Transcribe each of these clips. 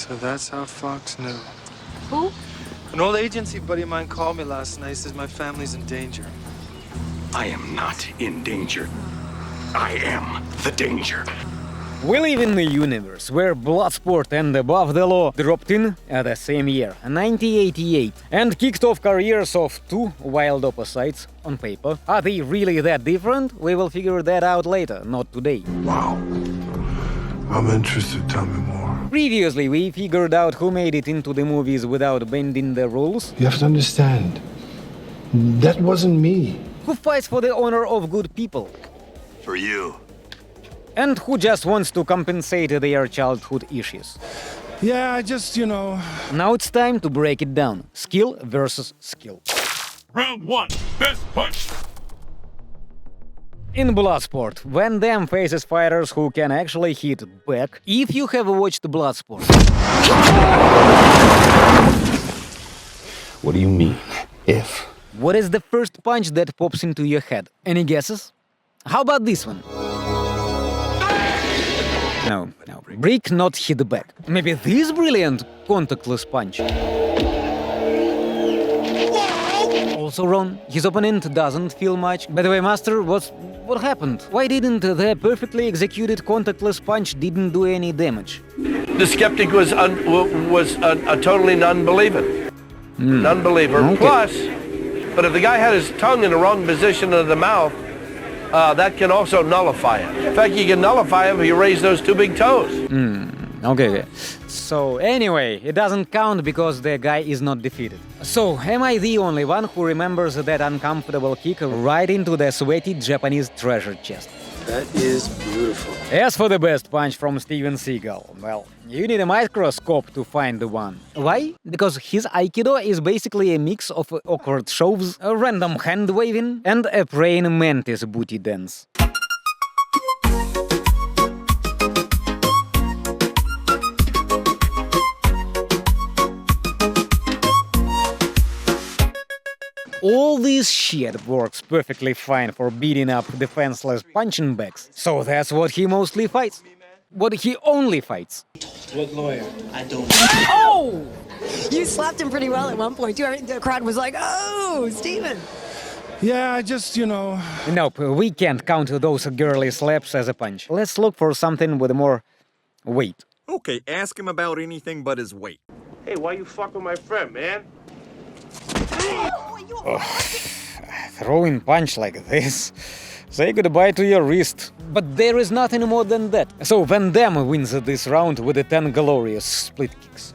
So that's how Fox knew. Who? An old agency buddy of mine called me last night, says my family's in danger. I am not in danger. I am the danger. We live in a universe where Bloodsport and Above the Law dropped in at the same year, 1988, and kicked off careers of two wild opposites on paper. Are they really that different? We will figure that out later, not today. Wow. I'm interested. Tell me more. Previously, we figured out who made it into the movies without bending the rules. You have to understand, that wasn't me. Who fights for the honor of good people. For you. And who just wants to compensate their childhood issues. Yeah, I just, Now it's time to break it down. Skill versus skill. Round one, best punch. In Bloodsport, Van Damme faces fighters who can actually hit back. If you have watched Bloodsport. What do you mean, if? What is the first punch that pops into your head? Any guesses? How about this one? No. Brick, not hit back. Maybe this brilliant contactless punch? Also wrong. His opponent doesn't feel much. By the way, Master, what happened? Why didn't the perfectly executed contactless punch didn't do any damage? The skeptic was a totally non-believer. Non-believer. Okay. Plus, but if the guy had his tongue in the wrong position of the mouth, that can also nullify it. In fact, you can nullify it if you raise those two big toes. Okay. So anyway, it doesn't count because the guy is not defeated. So, am I the only one who remembers that uncomfortable kick right into the sweaty Japanese treasure chest? That is beautiful. As for the best punch from Steven Seagal, well, you need a microscope to find the one. Why? Because his aikido is basically a mix of awkward shoves, a random hand waving, and a praying mantis booty dance. All this shit works perfectly fine for beating up defenseless punching bags. So that's what he mostly fights. What he only fights. What lawyer? I don't. Oh! You slapped him pretty well at one point, too. The crowd was like, oh, Steven. Yeah, I just, Nope, we can't count those girly slaps as a punch. Let's look for something with more weight. Okay, ask him about anything but his weight. Hey, why you fuck with my friend, man? Throwing punch like this. Say goodbye to your wrist. But there is nothing more than that. So Van Damme wins this round with the 10 glorious split kicks.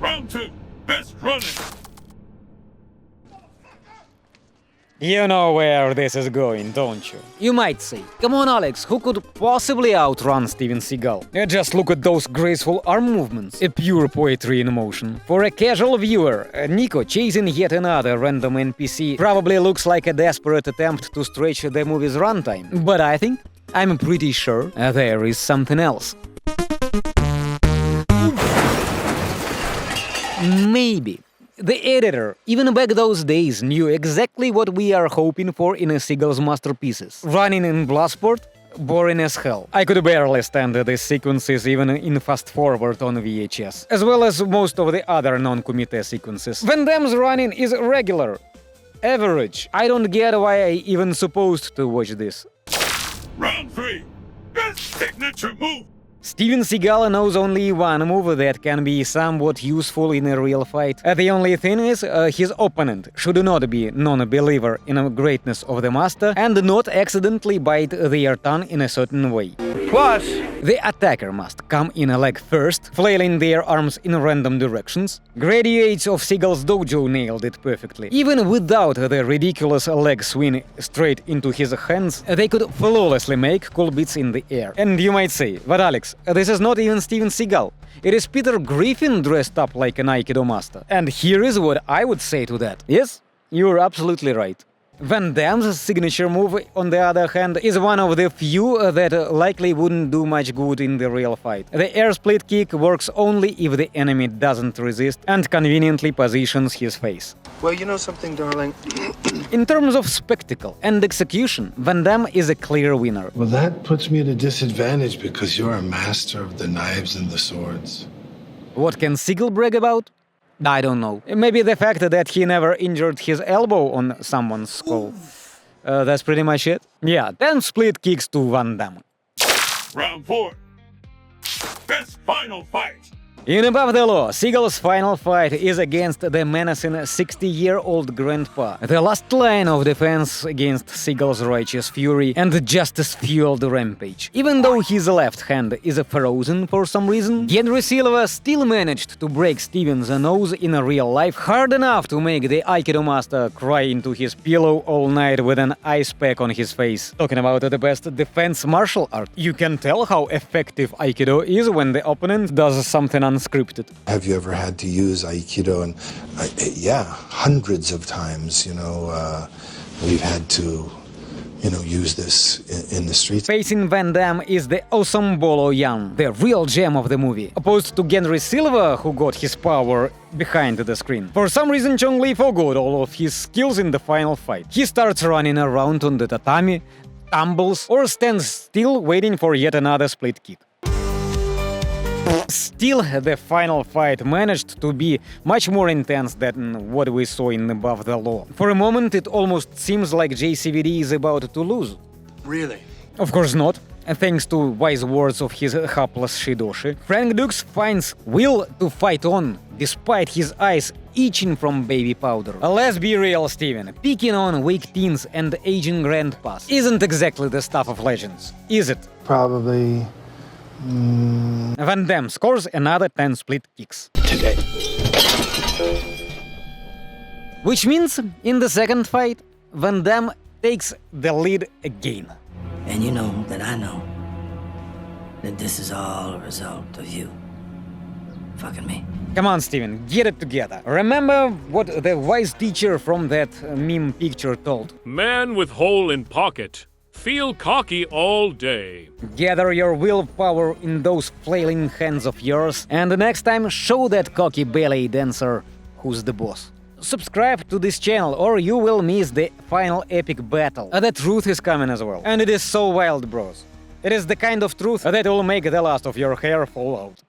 Round two, best running. You know where this is going, don't you? You might say, come on Alex, who could possibly outrun Steven Seagal? Just look at those graceful arm movements, a pure poetry in motion. For a casual viewer, Nico chasing yet another random NPC probably looks like a desperate attempt to stretch the movie's runtime. But I'm pretty sure there is something else. Maybe. The editor, even back those days, knew exactly what we are hoping for in Seagal's masterpieces. Running in Bloodsport? Boring as hell. I could barely stand these sequences even in fast-forward on VHS, as well as most of the other non-comité sequences. Van Damme's running is regular. Average. I don't get why I even supposed to watch this. Round three, best signature move. Steven Seagal knows only one move that can be somewhat useful in a real fight. The only thing is, his opponent should not be non-believer in the greatness of the master and not accidentally bite their tongue in a certain way. Plus, the attacker must come in a leg first, flailing their arms in random directions. Graduates of Seagal's dojo nailed it perfectly. Even without the ridiculous leg swing straight into his hands, they could flawlessly make cool beats in the air. And you might say, but Alex, this is not even Steven Seagal. It is Peter Griffin dressed up like an aikido master. And here is what I would say to that. Yes, you're absolutely right. Van Damme's signature move, on the other hand, is one of the few that likely wouldn't do much good in the real fight. The air split kick works only if the enemy doesn't resist and conveniently positions his face. Well, you know something, darling? In terms of spectacle and execution, Van Damme is a clear winner. Well, that puts me at a disadvantage because you're a master of the knives and the swords. What can Seagal brag about? I don't know. Maybe the fact that he never injured his elbow on someone's skull. That's pretty much it. Yeah, 10 split kicks to Van Damme. Round 4. Best final fight. In Above the Law, Seagal's final fight is against the menacing 60-year-old grandpa. The last line of defense against Seagal's righteous fury and justice-fueled rampage. Even though his left hand is frozen for some reason, Henry Silva still managed to break Steven's nose in real life hard enough to make the aikido master cry into his pillow all night with an ice pack on his face. Talking about the best defense martial art, you can tell how effective aikido is when the opponent does something unscripted. Have you ever had to use aikido? And yeah, hundreds of times. We've had to, use this in the streets. Facing Van Damme is the awesome Bolo Yan, the real gem of the movie, opposed to Henry Silva, who got his power behind the screen. For some reason, Chong Li forgot all of his skills in the final fight. He starts running around on the tatami, tumbles, or stands still waiting for yet another split kick. Still, the final fight managed to be much more intense than what we saw in Above the Law. For a moment, it almost seems like JCVD is about to lose. Really? Of course not. Thanks to wise words of his hapless Shidoshi, Frank Dux finds will to fight on, despite his eyes itching from baby powder. Let's be real, Steven. Picking on weak teens and aging grandpas isn't exactly the stuff of legends, is it? Probably. Van Damme scores another 10 split kicks. Today. Which means, in the second fight, Van Damme takes the lead again. And you know that I know that this is all a result of you fucking me. Come on, Steven, get it together. Remember what the wise teacher from that meme picture told? Man with hole in pocket. Feel cocky all day. Gather your willpower in those flailing hands of yours, and the next time show that cocky ballet dancer who's the boss. Subscribe to this channel or you will miss the final epic battle. The truth is coming as well. And it is so wild, bros. It is the kind of truth that will make the last of your hair fall out.